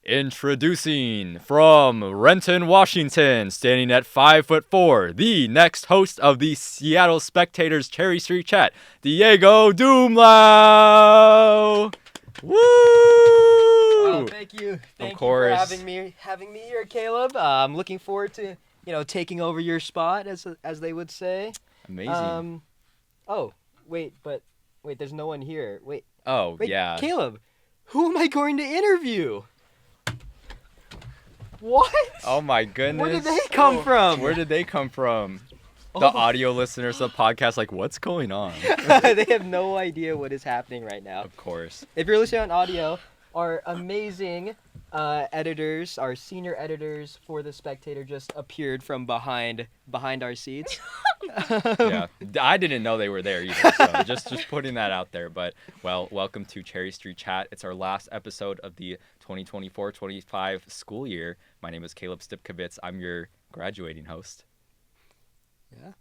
Introducing from Renton, Washington, standing at 5'4", the next host of the Seattle Spectator's Cherry Street Chat, Diego Dumlau. Woo! Oh, thank you. Thank you for having me here, Caleb. I'm looking forward to taking over your spot, as they would say. Amazing. Wait, there's no one here. Wait, yeah. Caleb, who am I going to interview? What? Oh my goodness. Where did they come from? The audio listeners of the podcast, like, what's going on? They have no idea what is happening right now. Of course. If you're listening on audio, our amazing editors, our senior editors for The Spectator just appeared from behind our seats. Yeah, I didn't know they were there either, so just putting that out there. But, well, welcome to Cherry Street Chat. It's our last episode of the 2024-25 school year. My name is Caleb Stipkovits. I'm your graduating host. Yeah.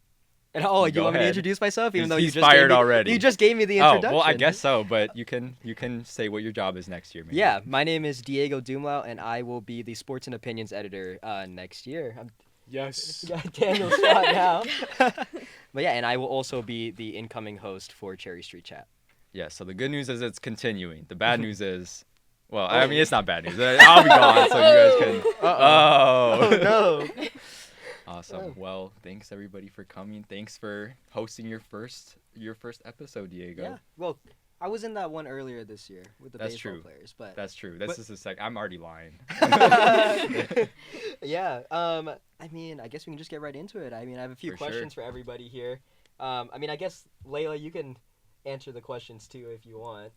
And you want me to introduce myself, even though you just gave me the introduction? Oh, well, I guess so, but you can say what your job is next year. Maybe. Yeah, my name is Diego Dumlau, and I will be the sports and opinions editor next year. Yes. Got Daniel's spot now. But yeah, and I will also be the incoming host for Cherry Street Chat. Yeah, so the good news is it's continuing. The bad news is, well, I mean, it's not bad news. I'll be gone, so you guys can... Oh, no. Awesome. Well, thanks everybody for coming. Thanks for hosting your first episode, Diego. Yeah. Well, I was in that one earlier this year with the baseball players, but that's true. This is the second. I'm already lying. Yeah. I mean, I guess we can just get right into it. I mean, I have a few questions for everybody here. I mean, I guess Layla, you can answer the questions too if you want.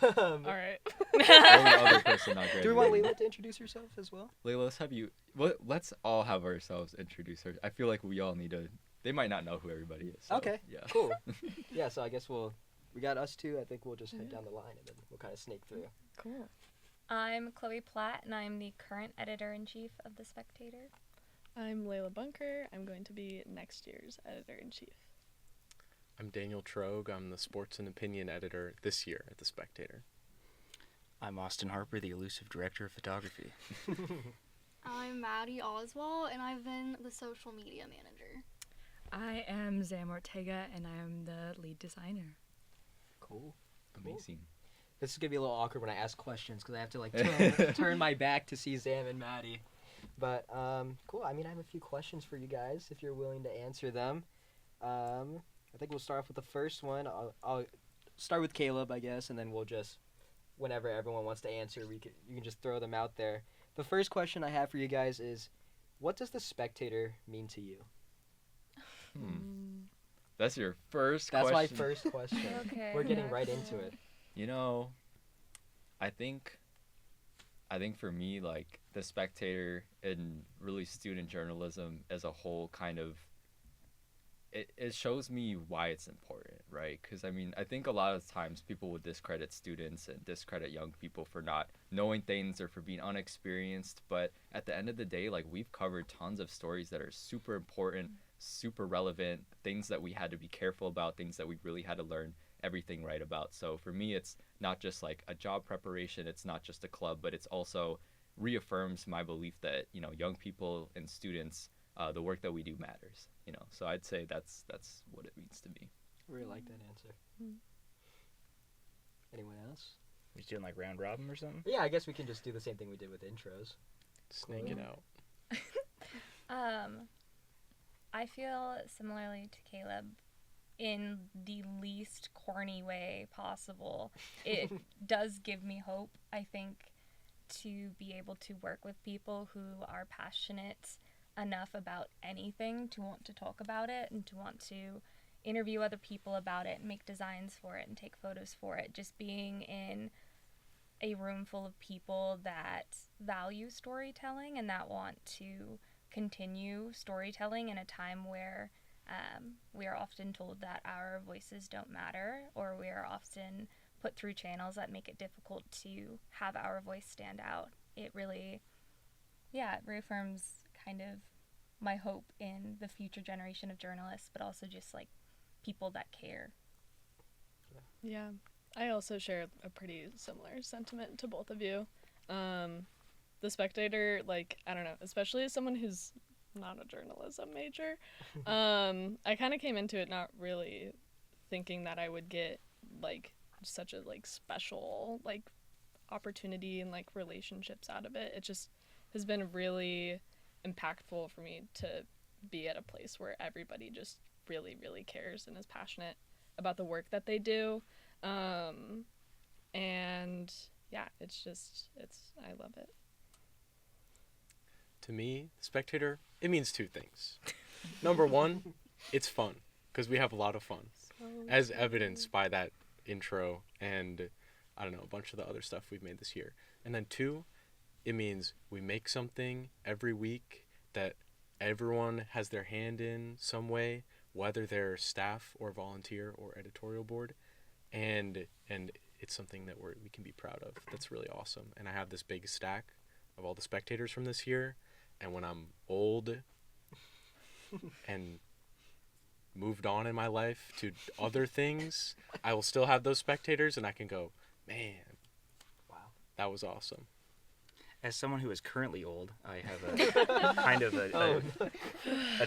All right. Only other person not Do we want Layla to introduce herself as well? Layla, let's all have ourselves introduce her. I feel like we all need to. They might not know who everybody is. So, okay. Yeah. Cool. Yeah. So I guess we got us two. I think we'll just head down the line and then we'll kind of snake through. Cool. I'm Chloe Platt, and I'm the current editor-in-chief of The Spectator. I'm Layla Bunker. I'm going to be next year's editor-in-chief. I'm Daniel Truog. I'm the sports and opinion editor this year at The Spectator. I'm Austin Harper, the elusive director of photography. I'm Maddie Oswald, and I've been the social media manager. I am Zam Ortega, and I am the lead designer. Cool. Amazing. This is going to be a little awkward when I ask questions because I have to turn my back to see Zam and Maddie. But cool. I mean, I have a few questions for you guys if you're willing to answer them. I think we'll start off with the first one. I'll start with Caleb, I guess, and then we'll just, whenever everyone wants to answer, you can just throw them out there. The first question I have for you guys is, what does The Spectator mean to you? That's your first question? That's my first question. Okay. We're getting right into it. You know, I think for me, like, The Spectator and really student journalism as a whole kind of, it shows me why it's important, right? Because, I mean, I think a lot of times people would discredit students and discredit young people for not knowing things or for being unexperienced. But at the end of the day, like, we've covered tons of stories that are super important, super relevant, things that we had to be careful about, things that we really had to learn everything right about. So for me, it's not just like a job preparation, it's not just a club, but it's also reaffirms my belief that, you know, young people and students, the work that we do matters, you know. So I'd say that's what it means to me. I really like that answer. Anyone else? We doing like round robin or something? Yeah, I guess we can just do the same thing we did with intros. Snake it out. I feel similarly to Caleb in the least corny way possible. It does give me hope, I think, to be able to work with people who are passionate enough about anything to want to talk about it and to want to interview other people about it and make designs for it and take photos for it. Just being in a room full of people that value storytelling and that want to continue storytelling in a time where we are often told that our voices don't matter, or we are often put through channels that make it difficult to have our voice stand out. It really, it reaffirms kind of my hope in the future generation of journalists, but also just like people that care. Yeah, I also share a pretty similar sentiment to both of you. the Spectator, like, I don't know, especially as someone who's not a journalism major, I kind of came into it not really thinking that I would get, like, such a, like, special, like, opportunity and, like, relationships out of it. It just has been really impactful for me to be at a place where everybody just really, really cares and is passionate about the work that they do. And yeah, I love it. To me, Spectator, it means two things. Number one, it's fun, because we have a lot of fun, as evidenced by that intro and, I don't know, a bunch of the other stuff we've made this year. And then two, it means we make something every week that everyone has their hand in some way, whether they're staff or volunteer or editorial board, and it's something that we can be proud of. That's really awesome. And I have this big stack of all the Spectators from this year, and when I'm old and moved on in my life to other things, I will still have those Spectators, and I can go, man, Wow. that was awesome. As someone who is currently old, I have a kind of a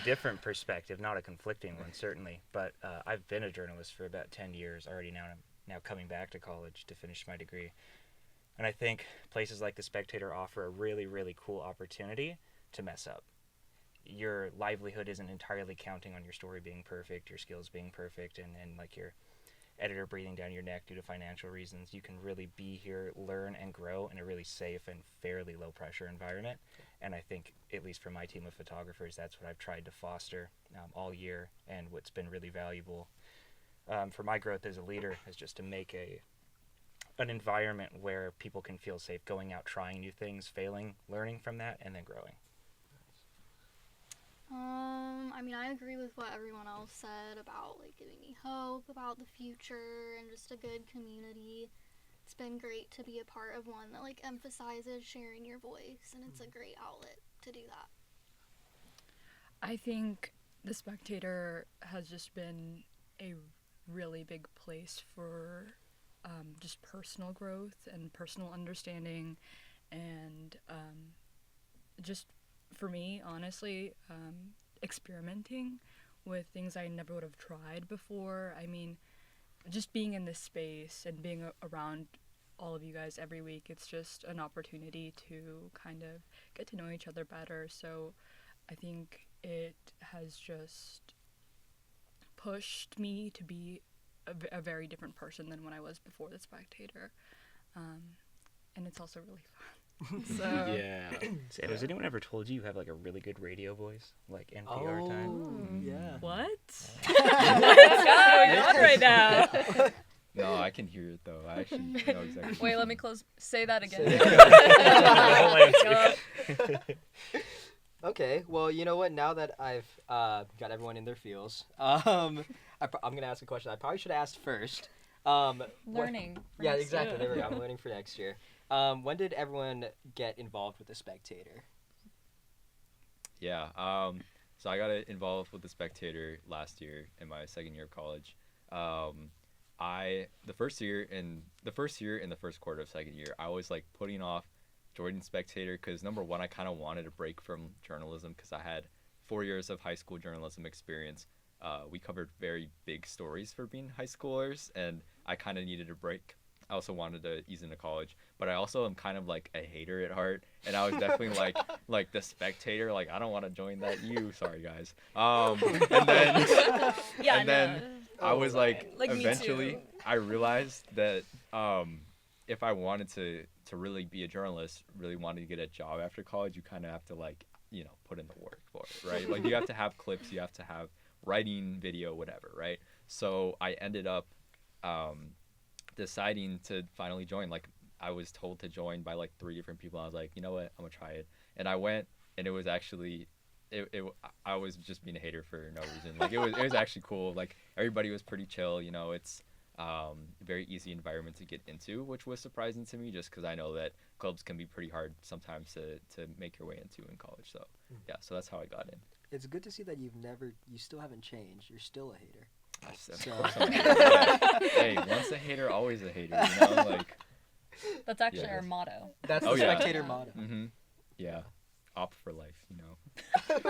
different perspective, not a conflicting one, certainly. But I've been a journalist for about 10 years already now, and I'm now coming back to college to finish my degree. And I think places like the Spectator offer a really, really cool opportunity to mess up. Your livelihood isn't entirely counting on your story being perfect, your skills being perfect, and like your editor breathing down your neck due to financial reasons. You can really be here, learn, and grow in a really safe and fairly low-pressure environment. And I think, at least for my team of photographers, that's what I've tried to foster all year, and what's been really valuable for my growth as a leader is just to make an environment where people can feel safe going out, trying new things, failing, learning from that, and then growing. I mean, I agree with what everyone else said about, like, giving me hope about the future and just a good community. It's been great to be a part of one that, like, emphasizes sharing your voice, and it's a great outlet to do that. I think the Spectator has just been a really big place for just personal growth and personal understanding, and just for me, honestly, experimenting with things I never would have tried before. I mean, just being in this space and being around all of you guys every week, it's just an opportunity to kind of get to know each other better. So I think it has just pushed me to be a very different person than when I was before the Spectator. And it's also really fun. So Yeah. So, has anyone ever told you have like a really good radio voice, like NPR time? Yeah. what? What's going on right now? No, I can hear it though. I actually know exactly. Wait, let me say that again. Okay, well, you know what? Now that I've got everyone in their feels, I'm going to ask a question I probably should have asked first. Learning. for Yeah, next exactly. year. There we go. I'm learning for next year. When did everyone get involved with the Spectator? Yeah. So I got involved with the Spectator last year in my second year of college. The first year in the first quarter of second year, I was like putting off joining Spectator because number one, I kind of wanted a break from journalism because I had 4 years of high school journalism experience. We covered very big stories for being high schoolers, and I kind of needed a break. I also wanted to ease into college, but I also am kind of like a hater at heart, and I was definitely like the Spectator, like I don't want to join that. Sorry guys. And then Yeah, and then no. I was like Like, me eventually too. I realized that if I wanted to really be a journalist, really wanted to get a job after college, you kind of have to like, you know, put in the work for it, right? Like you have to have clips, you have to have writing, video, whatever, right? So I ended up deciding to finally join. Like I was told to join by like 3 different people. I was like, you know what, I'm gonna try it. And I went, and it was actually I was just being a hater for no reason. Like it was actually cool. Like everybody was pretty chill, you know. It's a very easy environment to get into, which was surprising to me just because I know that clubs can be pretty hard sometimes to make your way into in college. So yeah, so that's how I got in. It's good to see that you still haven't changed. You're still a hater. Of course I'm a hater. Yeah. Hey, once a hater, always a hater, you know? Like That's actually Yeah. our motto. That's Oh, the yeah. Spectator motto. mm-hmm. Yeah. Op for life, you know.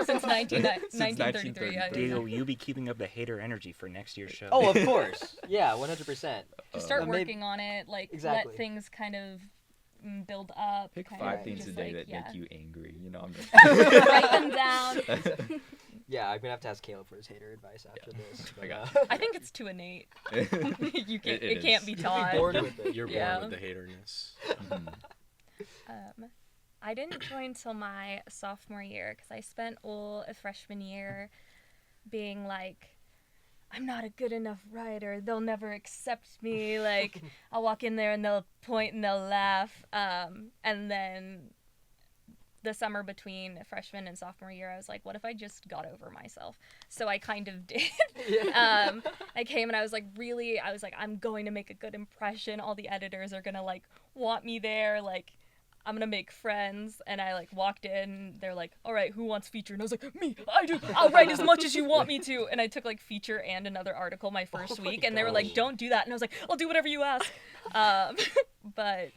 Since 1933. 1933. Diego, you be keeping up the hater energy for next year's show. Oh, of course. Yeah, 100%. Just start But maybe- working on it, like Exactly. let things kind of build up. Pick kind 5 of things a just, day like, that make you angry. You know, I'm just... Write them down. Yeah, I'm gonna have to ask Caleb for his hater advice after this. I got I think it's too innate. It It can't is. be You'll taught. be born with it. You're Yeah. born with the haterness. Mhm. I didn't join till my sophomore year because I spent all a freshman year being like, I'm not a good enough writer. They'll never accept me. Like, I'll walk in there and they'll point and they'll laugh. And then the summer between freshman and sophomore year, I was like, what if I just got over myself? So I kind of did. Yeah. I came and I was like, I'm going to make a good impression. All the editors are going to, like, want me there. Like, I'm going to make friends. And I, like, walked in. They're like, all right, who wants feature? And I was like, me, I do. I'll write as much as you want me to. And I took, like, feature and another article my first my week. And they were like, gosh. don't do that. And I was like, I'll do whatever you ask. But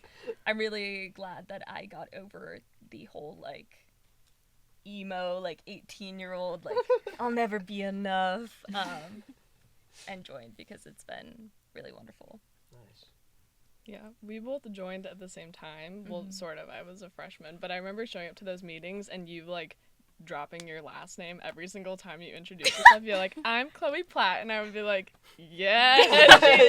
I'm really glad that I got over the whole, like, emo, like, 18-year-old, like, I'll never be enough, and joined because it's been really wonderful. Nice. Yeah, we both joined at the same time. Well, Mhm. sort of. I was a freshman, but I remember showing up to those meetings and you, like, dropping your last name every single time you introduce yourself. You're like, I'm Chloe Platt, and I would be like, yes, she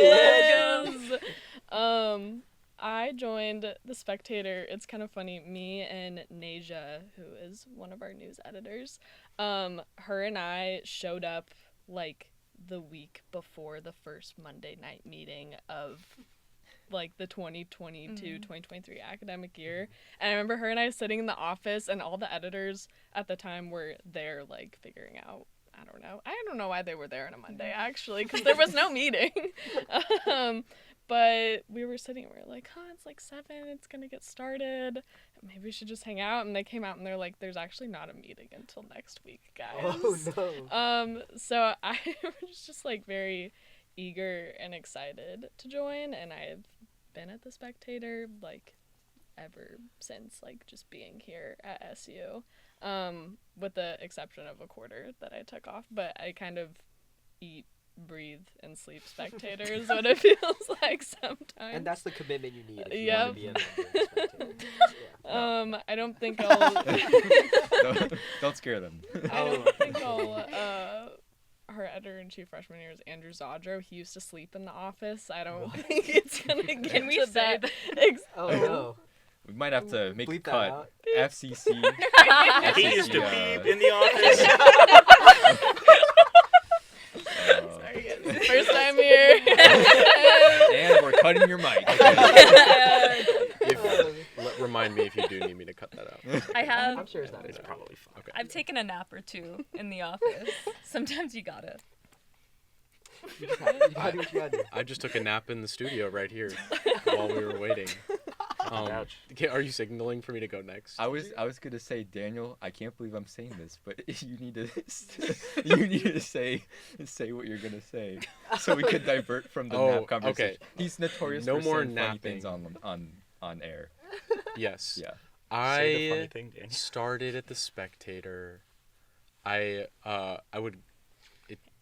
is. I joined the Spectator. It's kind of funny. Me and Nasia, who is one of our news editors, her and I showed up like the week before the first Monday night meeting of like the 2022-2023 academic year. And I remember her and I sitting in the office, and all the editors at the time were there, like, figuring out, I don't know why they were there on a Monday, actually, because there was no meeting. But we were sitting and we were like, it's like 7, it's going to get started. Maybe we should just hang out. And they came out and they're like, there's actually not a meeting until next week, guys. Oh, no. So I was just, like, very eager and excited to join. And I've been at the Spectator, like, ever since, like, just being here at SU. With the exception of a quarter that I took off. But I kind of eat, breathe, and sleep Spectator is what it feels like sometimes. And that's the commitment you need if you Yep. want to be a member of the Spectator. Yeah. I don't think I'll... Don't scare them. I don't think I'll... Her editor-in-chief freshman year is Andrew Zodro. He used to sleep in the office. I don't think it's gonna get Can we to say that. Oh, no. We might have to make a Bleep that cut. out. FCC. He used to FCC, beep in the office. Sorry, guys. First time here. And we're cutting your mic. Remind me if you do need me to cut that out. I'm sure it's not. It's probably fine. Okay. I've taken a nap or two in the office. Sometimes you gotta. You gotta do what you gotta do. I just took a nap in the studio right here while we were waiting. Ouch. Are you signaling for me to go next? I was gonna say, Daniel, I can't believe I'm saying this, but you need to say what you're gonna say, so we could divert from the nap conversation. Okay. He's notorious No for more saying funny things napping. on air. Yes. Yeah. Say the funny I thing, Daniel. started at the Spectator. I would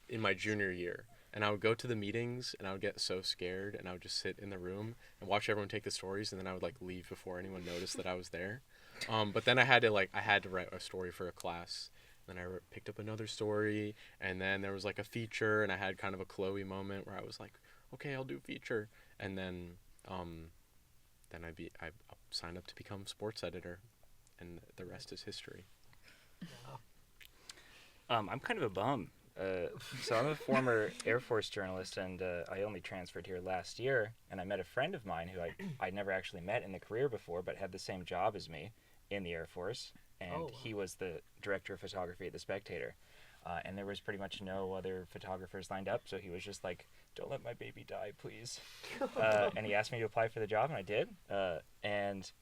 in my junior year, and I would go to the meetings, and I would get so scared, and I would just sit in the room and watch everyone take the stories, and then I would like leave before anyone noticed that I was there. But then I had to write a story for a class. Then I picked up another story, and then there was like a feature, and I had kind of a Chloe moment where I was like, okay, I'll do feature, and then I signed up to become sports editor, and the rest is history. I'm kind of a bum. So I'm a former Air Force journalist, and I only transferred here last year. And I met a friend of mine who I'd never actually met in the career before, but had the same job as me in the Air Force. And Oh, wow. he was the director of photography at the Spectator. And there was pretty much no other photographers lined up, so he was just like, "Don't let my baby die, please." And he asked me to apply for the job, and I did. And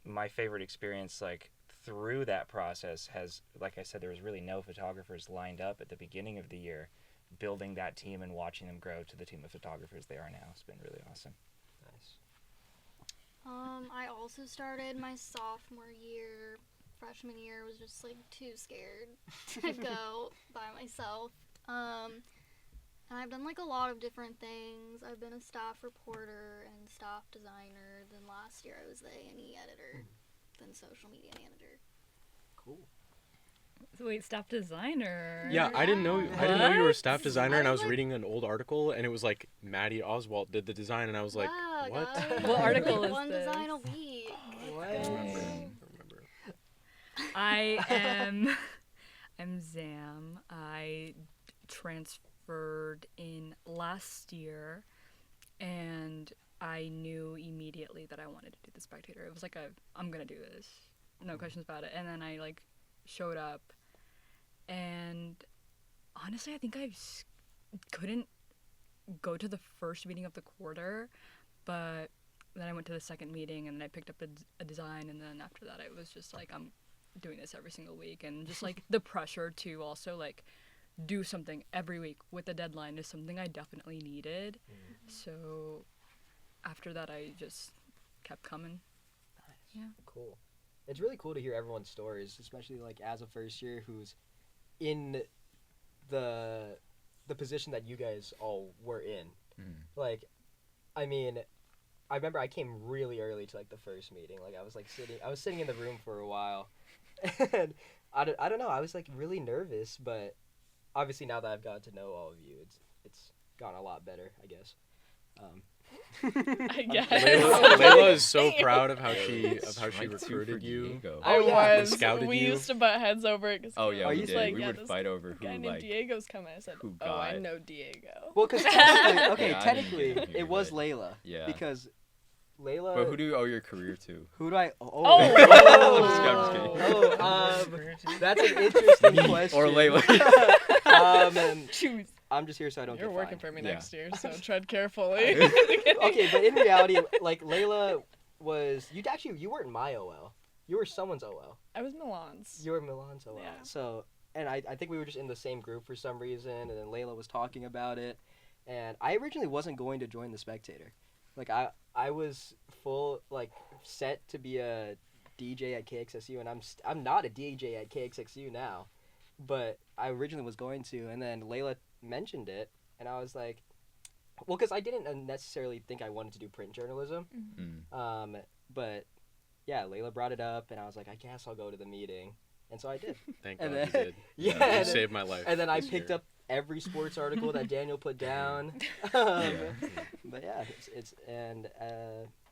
my favorite experience, like, through that process has, like I said, there was really no photographers lined up at the beginning of the year. Building that team and watching them grow to the team of photographers they are now has been really awesome. Nice. I also started my sophomore year freshman year was just like too scared to go by myself. And I've done like a lot of different things. I've been a staff reporter and staff designer. Then last year I was the A&E editor, then social media manager. Cool. So wait, staff designer. Yeah, I didn't know you were a staff designer, and I was like- reading an old article, and it was like Maddie Oswalt did the design, and I was like, Yeah, what? guys. What article is One this? design a week. I remember. I'm Zam. I transferred in last year, and I knew immediately that I wanted to do the Spectator. It was like I'm gonna do this, no questions about it. And then I like showed up, and honestly, I think couldn't go to the first meeting of the quarter, but then I went to the second meeting, and I picked up a design, and then after that, it was just like, I'm doing this every single week, and just like the pressure to also like do something every week with a deadline is something I definitely needed. So after that, I just kept coming. Nice. Yeah. Cool. It's really cool to hear everyone's stories, especially like as a first year who's in the position that you guys all were in. Like, I mean, I remember I came really early to like the first meeting. Like I was sitting in the room for a while, and I don't know. I was like really nervous, but obviously now that I've gotten to know all of you, it's gotten a lot better, I guess. I guess. Layla is so Damn. proud of how she Strike two for recruited you. Diego. I yeah. was. Scouted We you. used to butt heads over it. 'Cause Oh yeah, Are we you did. like, We yeah, would this fight over guy who named like. Diego's coming. I said, who oh, I got- know Diego. Well, because technically, Yeah, I didn't technically get him it here, was but- Layla. Yeah. Because Layla. But who do you owe your career to? Who do I? Oh. I'm just kidding. That's an interesting question. Or Layla. And Choose. I'm just here so I don't You're get working fined. for me Yeah. next year, so tread carefully. Okay, but in reality, like Layla was you weren't my OL. You were someone's OL. I was Milan's. You were Milan's OL. Yeah. So, and I think we were just in the same group for some reason, and then Layla was talking about it, and I originally wasn't going to join the Spectator. Like I was full like set to be a DJ at KXSU, and I'm not a DJ at KXSU now, but I originally was going to, and then Layla mentioned it, and I was like, well, because I didn't necessarily think I wanted to do print journalism, but yeah, Layla brought it up, and I was like, I guess I'll go to the meeting, and so I did. Thank And God you then- did. Yeah, You and then- saved my life. And then I this picked year. up every sports article that Daniel put down. Yeah. But yeah, it's and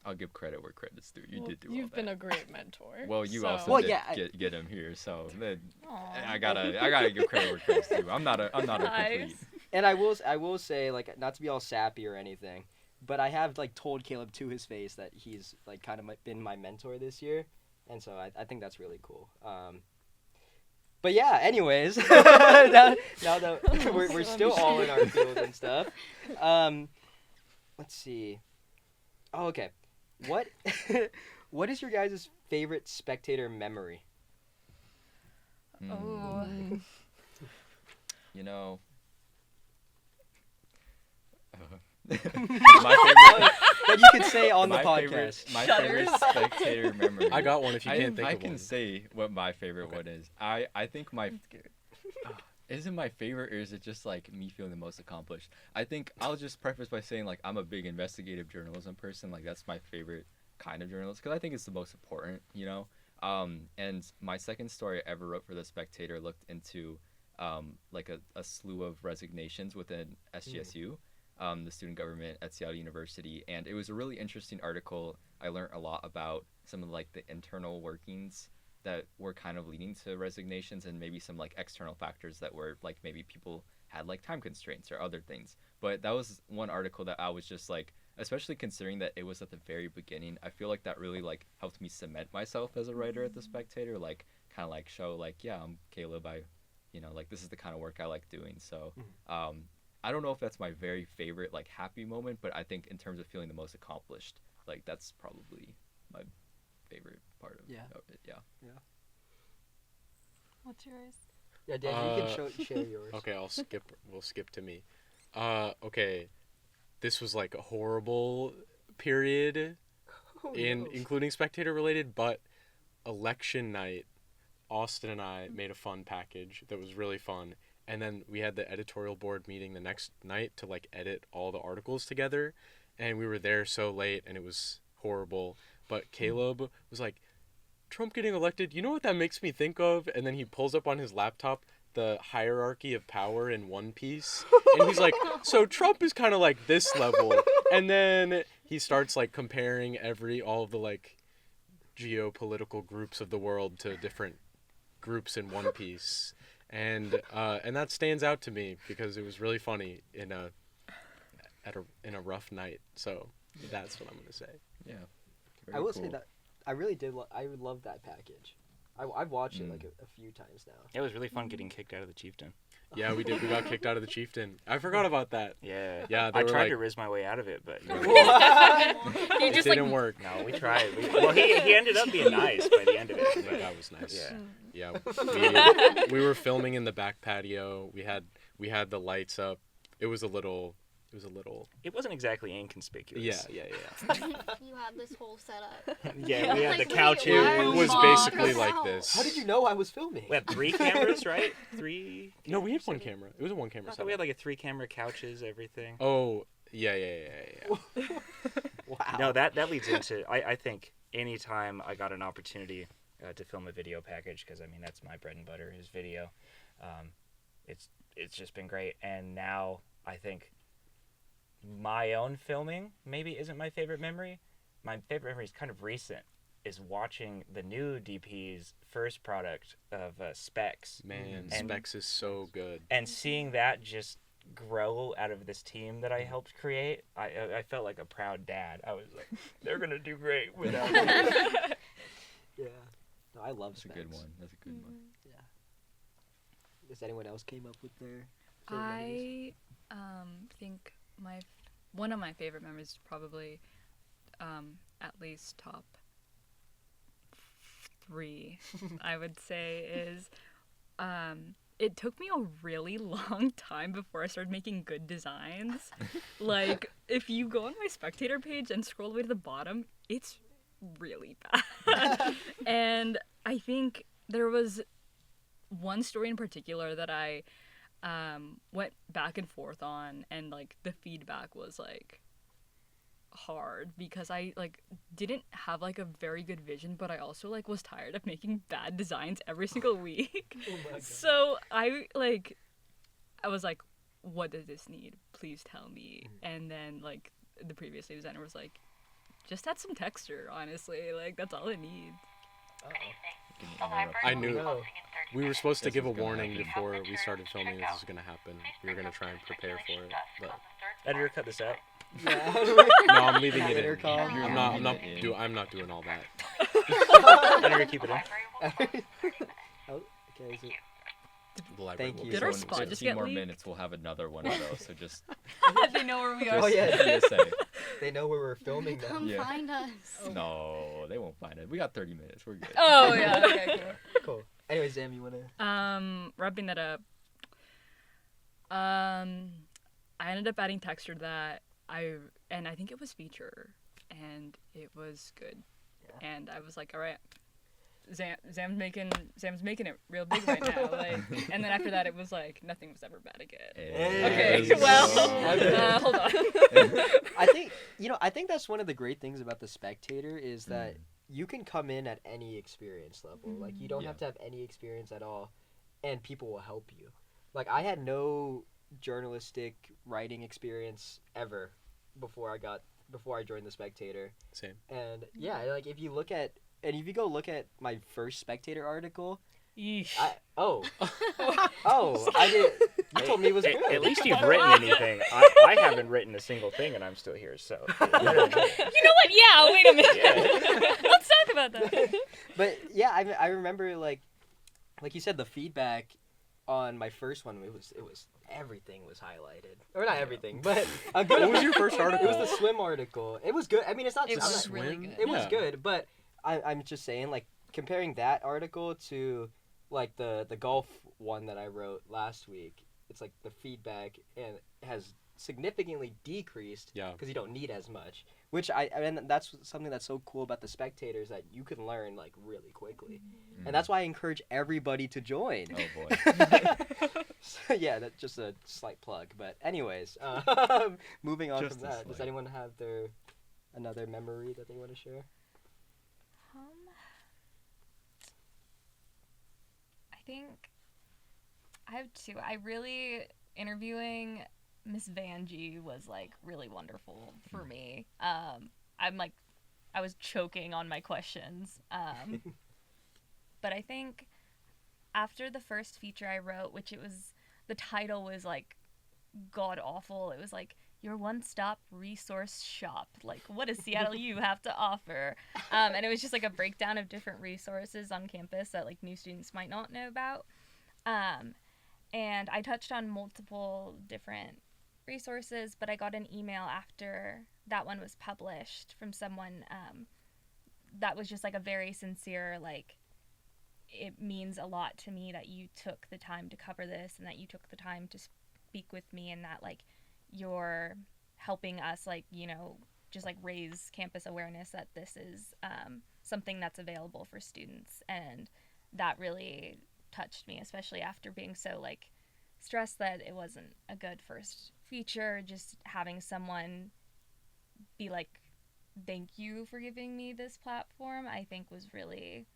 I'll give credit where credit's due. You Well, did do all You've that. been a great mentor. Well, you so. also Well, did yeah, I- get him here, so Aw. I gotta give credit where credit's due. I'm not a complete. and I will say, like, not to be all sappy or anything, but I have like told Caleb to his face that he's like kind of been my mentor this year, and so I think that's really cool. But yeah, anyways, now that we're still all in our field and stuff. Let's see. Oh, okay. What is your guys' favorite Spectator memory? Oh. You know. My favorite. That you could say on the my podcast. favorite Spectator memory. I got one if you can't think I of can one. say what my favorite Okay. one is. I think my is it my favorite or is it just like me feeling the most accomplished? I think I'll just preface by saying like I'm a big investigative journalism person. Like that's my favorite kind of journalism because I think it's the most important, you know. And my second story I ever wrote for the Spectator looked into like a slew of resignations within SGSU. The student government at Seattle University, and it was a really interesting article. I learned a lot about some of like the internal workings that were kind of leading to resignations and maybe some like external factors that were like maybe people had like time constraints or other things. But that was one article that I was just like, especially considering that it was at the very beginning, I feel like that really like helped me cement myself as a writer at the Spectator, like kind of like show like, yeah, I'm Caleb, like this is the kind of work I like doing. So I don't know if that's my very favorite like happy moment, but I think in terms of feeling the most accomplished, like that's probably my favorite part of it. Yeah. What's yours? Yeah, Dan, you can share yours. Okay, we'll skip to me. Okay, this was like a horrible period Oh, including Spectator related, but election night Austin and I made a fun package that was really fun. And then we had the editorial board meeting the next night to like edit all the articles together. And we were there so late and it was horrible. But Caleb was like, Trump getting elected, you know what that makes me think of? And then he pulls up on his laptop the hierarchy of power in One Piece. And he's like, so Trump is kind of like this level. And then he starts like comparing all of the like geopolitical groups of the world to different groups in One Piece. And that stands out to me because it was really funny in a rough night. So that's what I'm gonna say. Yeah. I will say that I really did. I love that package. I've watched it like a few times now. It was really fun getting kicked out of the Chieftain. Yeah, we did. We got kicked out of the Chieftain. I forgot about that. Yeah. Yeah. I tried to riz my way out of it, but it didn't work. No, we tried. He ended up being nice by the end of it. But that was nice. Yeah. Yeah. We were filming in the back patio. We had the lights up. It was a little. It wasn't exactly inconspicuous. Yeah. You had this whole setup. Yeah, we had the Like, couch. wait, why It are was we basically all like out? this. How did you know I was filming? We had 3 cameras, right? 3. No, we had one camera. It was a one camera I setup. thought we had like a 3-camera couches, everything. Oh, yeah. Wow. No, that leads into I think anytime I got an opportunity to film a video package, because I mean that's my bread and butter is video, it's just been great. And now I think my own filming maybe isn't my favorite memory. My favorite memory is kind of recent, is watching the new DP's first product of Specs. Man, And- Specs is so good. And seeing that just grow out of this team that I helped create, I felt like a proud dad. I was like, they're going to do great without me. Yeah. No, I love That's a Specs. good one. That's a good one. Does anyone else came up with their favorite memories? I think one of my favorite memories is probably at least top 3 I would say is it took me a really long time before I started making good designs. Like if you go on my Spectator page and scroll all the way to the bottom, it's really bad. And I think there was one story in particular that I went back and forth on, and like the feedback was like hard because I like didn't have like a very good vision, but I also like was tired of making bad designs every single week. Oh my God. So I was like, what does this need? Please tell me. And then like the previous designer was like, just add some texture, honestly, like that's all it needs. I knew No. we were supposed to This give a was gonna warning happen. before we started filming this was going to happen. We were going to try and prepare for it, but Editor, cut this out. Yeah. no, I'm leaving it in. Intercom. I'm not doing all that. Editor, keep it in. Oh, okay, is it? The library Thank will you. be Did our filming spot soon. just 15 get more leaked? minutes, we'll have another one of those. So just They know where we Oh, yeah. PSA. They know where we're filming now. Come Yeah. find us. No, they won't find it. We got 30 minutes. We're good. Oh yeah, okay, cool. Cool. Anyway, Zam, you wanna? Wrapping that up. I ended up adding texture that I think it was feature, and it was good. Yeah. And I was like, all right, Zam's making it real big right now. Like, and then after that, it was like nothing was ever bad again. Hey. Okay, well, Oh. hold on. I think that's one of the great things about the Spectator is that you can come in at any experience level. Like you don't Yeah. have to have any experience at all, and people will help you. Like I had no journalistic writing experience ever before I joined the Spectator. Same. And yeah, like if you go look at my first Spectator article, Yeesh. I did. You told me it was good. At least you've written anything. I haven't written a single thing, and I'm still here. So. You know what? Yeah, wait a minute. Let's talk about that. But yeah, I remember like you said, the feedback on my first one, it was everything was highlighted, or not everything, but a good. What was your first article? It was the swim article. It was good. I mean, it's not. It I'm not- was really good. It was Yeah. good, but I'm just saying, like comparing that article to like the golf one that I wrote last week. It's like the feedback and has significantly decreased Yeah. because you don't need as much. Which I mean, that's something that's so cool about the Spectators, that you can learn like really quickly, and that's why I encourage everybody to join. Oh boy. So, yeah, that's just a slight plug. But anyways, moving on Just from a that, does slight. anyone have another memory that they want to share? I think I have two. Interviewing Miss Vanjie was like really wonderful for me. I was choking on my questions. But I think after the first feature I wrote, the title was like god awful. It was like your one-stop resource shop. Like, what does Seattle U have to offer? And it was just like a breakdown of different resources on campus that like new students might not know about. And I touched on multiple different resources, but I got an email after that one was published from someone that was just like a very sincere, like, it means a lot to me that you took the time to cover this and that you took the time to speak with me, and that like you're helping us, like, you know, just like raise campus awareness that this is something that's available for students. And that really touched me, especially after being so like stressed that it wasn't a good first feature. Just having someone be like, thank you for giving me this platform, I think was really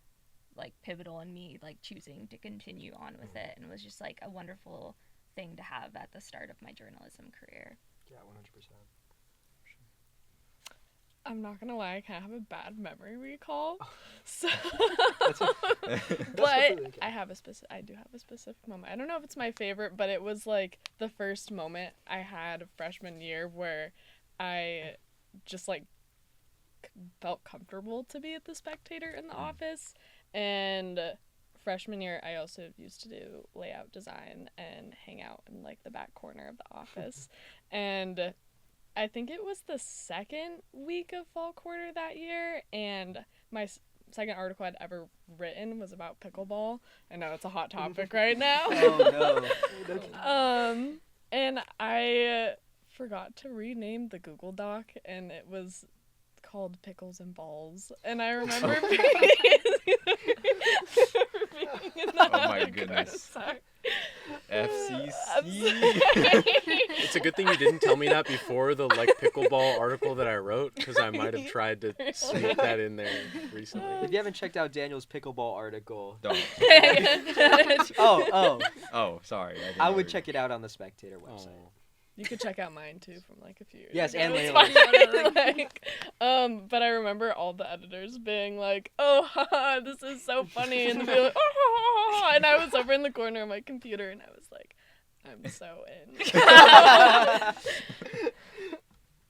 like pivotal in me like choosing to continue on with it, and was just like a wonderful thing to have at the start of my journalism career. Yeah, 100%. I'm not gonna lie, I kind of have a bad memory recall. So, That's but completely okay. I do have a specific moment. I don't know if it's my favorite, but it was like the first moment I had freshman year where I just like felt comfortable to be at the Spectator in the office. And freshman year, I also used to do layout design and hang out in like the back corner of the office. And I think it was the second week of fall quarter that year, and my second article I'd ever written was about pickleball. I know it's a hot topic right now. Oh no. And I forgot to rename the Google Doc, and it was called Pickles and Balls. And I remember being in the Oh my article. goodness. Sorry. FCC. It's a good thing you didn't tell me that before the like pickleball article that I wrote, because I might have tried to sneak that in there recently. If you haven't checked out Daniel's pickleball article, Don't. oh, Sorry. I would check it out on the Spectator website. Oh. You could check out mine too from like a few years Yes, ago. and It's Layla's. fine. Like, but I remember all the editors being like, "Oh, haha, this is so funny," and they'd be like, "Oh, ha, ha, ha," and I was over in the corner of my computer, and I was like, "I'm so in."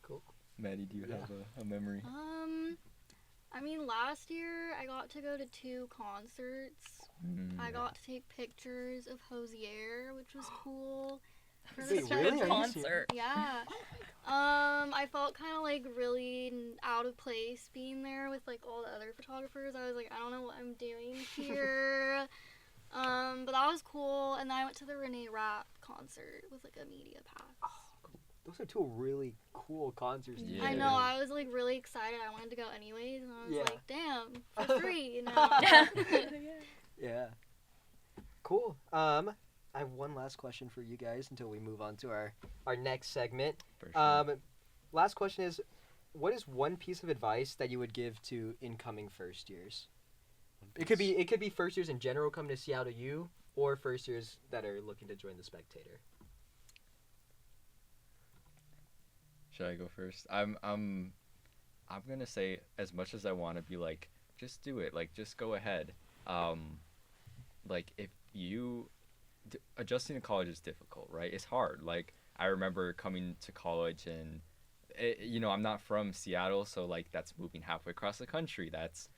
Cool. Maddie, do you have a memory? I mean, last year I got to go to 2 concerts. I got to take pictures of Hosier, which was cool. For the Wait, start really? of Are you Concert. Yeah. I felt kind of like really out of place being there with like all the other photographers. I was like, I don't know what I'm doing here. But that was cool. And then I went to the Renee Rapp concert with like a media pass. Those are 2 really cool concerts. Yeah. I know. I was like really excited. I wanted to go anyways, and I was Yeah. like, damn, for free, you know. Yeah. Cool. I have one last question for you guys until we move on to our next segment. For sure. Last question is, what is one piece of advice that you would give to incoming first years? It could be first years in general coming to Seattle U, or first years that are looking to join the Spectator. Should I go first? I'm gonna say, as much as I want to be like, just do it. Like, just go ahead. Like, if you adjusting to college is difficult, right? It's hard. Like, I remember coming to college and I'm not from Seattle, so like that's moving halfway across the country. That's,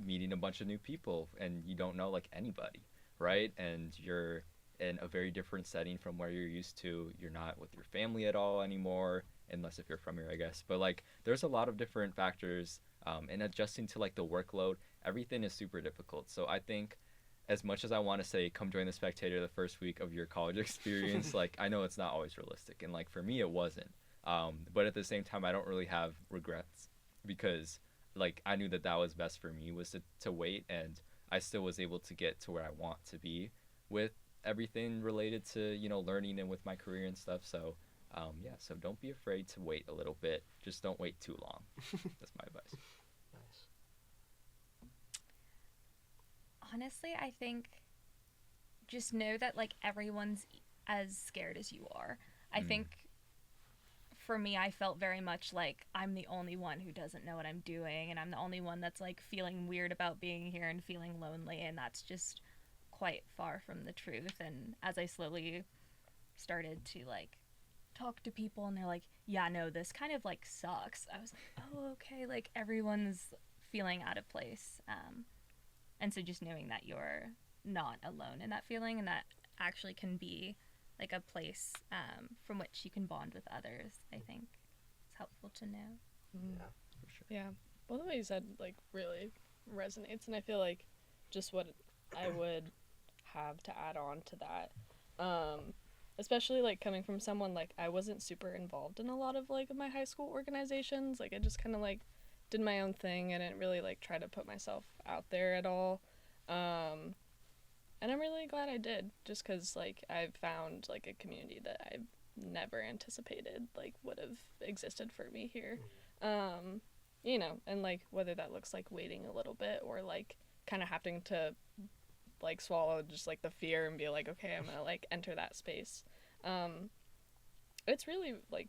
meeting a bunch of new people, and you don't know like anybody, right? And you're in a very different setting from where you're used to. You're not with your family at all anymore, unless if you're from here, I guess. But like, there's a lot of different factors, and adjusting to like the workload, everything is super difficult. So I think as much as I want to say come join the Spectator the first week of your college experience, like I know it's not always realistic, and like for me it wasn't. But at the same time, I don't really have regrets because like I knew that was best for me was to wait, and I still was able to get to where I want to be with everything related to learning and with my career and stuff. So so don't be afraid to wait a little bit. Just don't wait too long. That's my advice. Nice. Honestly, I think just know that like everyone's as scared as you are. I think for me, I felt very much like I'm the only one who doesn't know what I'm doing, and I'm the only one that's like feeling weird about being here and feeling lonely, and that's just quite far from the truth. And as I slowly started to like talk to people and they're like, yeah, no, this kind of like sucks, I was like, oh, okay, like everyone's feeling out of place. And so just knowing that you're not alone in that feeling, and that actually can be like a place from which you can bond with others, I think it's helpful to know. Yeah. For sure. Yeah, both of what you said like really resonates, and I feel like just what I would have to add on to that, especially like coming from someone like I wasn't super involved in a lot of like my high school organizations. Like I just kind of like did my own thing. I didn't really like try to put myself out there at all, and I'm really glad I did, just because like I've found like a community that I never anticipated like would have existed for me here. And like whether that looks like waiting a little bit or like kind of having to like swallow just like the fear and be like, okay, I'm gonna like enter that space. It's really like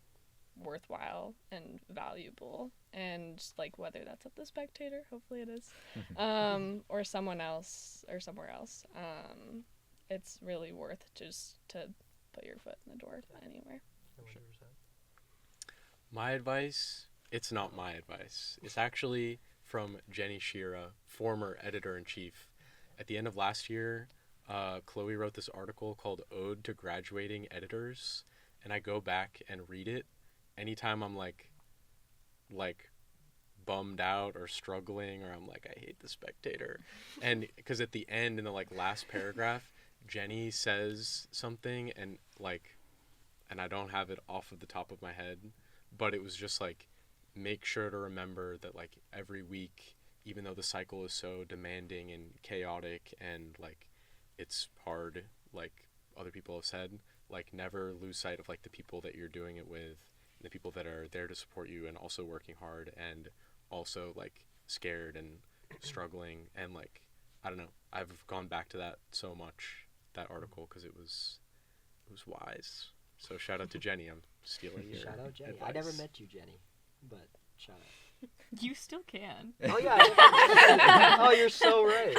worthwhile and valuable, and like whether that's at the Spectator, hopefully it is, or someone else or somewhere else, it's really worth just to put your foot in the door anywhere. Sure. My advice, it's not my advice. It's actually from Jenny Shira, former editor-in-chief. At the end of last year, Chloe wrote this article called Ode to Graduating Editors, and I go back and read it anytime I'm like bummed out or struggling, or I'm like, I hate the Spectator. And because at the end, in the like last paragraph, Jenny says something, and I don't have it off of the top of my head, but it was just like, make sure to remember that like every week, even though the cycle is so demanding and chaotic and like it's hard, like other people have said, like never lose sight of like the people that you're doing it with, the people that are there to support you and also working hard and also like scared and struggling. And like, I don't know, I've gone back to that so much, that article, because it was wise. So shout out to Jenny. I'm stealing your Shout out Jenny. advice. I never met you, Jenny, but shout out. You still can. Oh yeah. Oh, you're so right.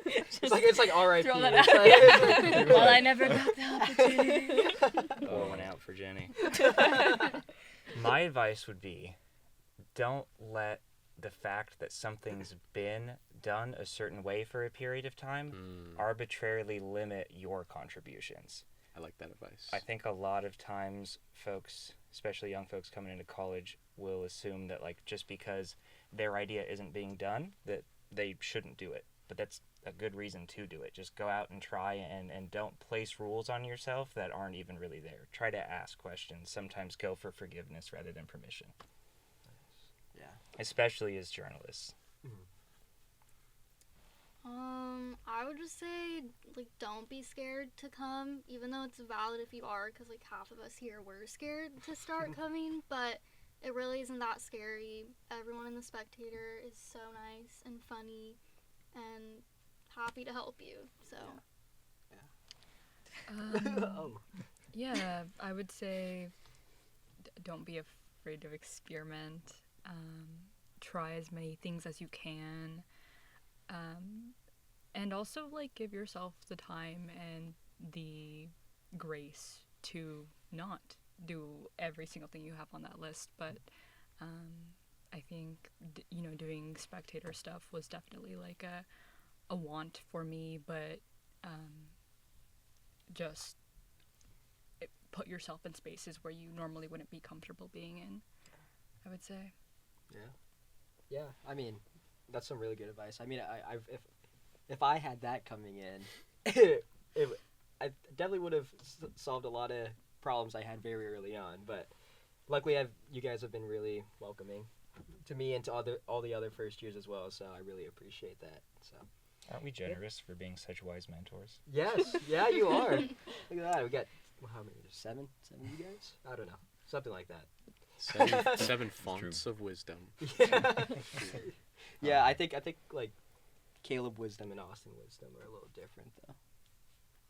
It's like R.I.P. Throw that It's out. like- Well, I never got the opportunity. Pour one out for Jenny. My advice would be, don't let the fact that something's been done a certain way for a period of time arbitrarily limit your contributions. I like that advice. I think a lot of times folks, especially young folks coming into college, will assume that like just because their idea isn't being done, that they shouldn't do it. But that's a good reason to do it. Just go out and try, and don't place rules on yourself that aren't even really there. Try to ask questions. Sometimes go for forgiveness rather than permission. Yeah. Especially as journalists. I would just say, like, don't be scared to come, even though it's valid if you are, because, like, half of us here were scared to start coming, but it really isn't that scary. Everyone in the Spectator is so nice and funny and happy to help you, so. Yeah, I would say don't be afraid to experiment. Try as many things as you can. And also, like, give yourself the time and the grace to not do every single thing you have on that list. But I think, doing Spectator stuff was definitely, like, a want for me, but just put yourself in spaces where you normally wouldn't be comfortable being in, I would say. Yeah, I mean, that's some really good advice. I mean, if if I had that coming in, I definitely would have solved a lot of problems I had very early on. But luckily, you guys have been really welcoming to me and to all the other first years as well. So I really appreciate that. So. Aren't we generous for being such wise mentors? Yes, yeah, you are. Look at that. We got how many? Seven of you guys? I don't know, something like that. Seven fonts of wisdom. Yeah, I think like Caleb wisdom and Austin wisdom are a little different though.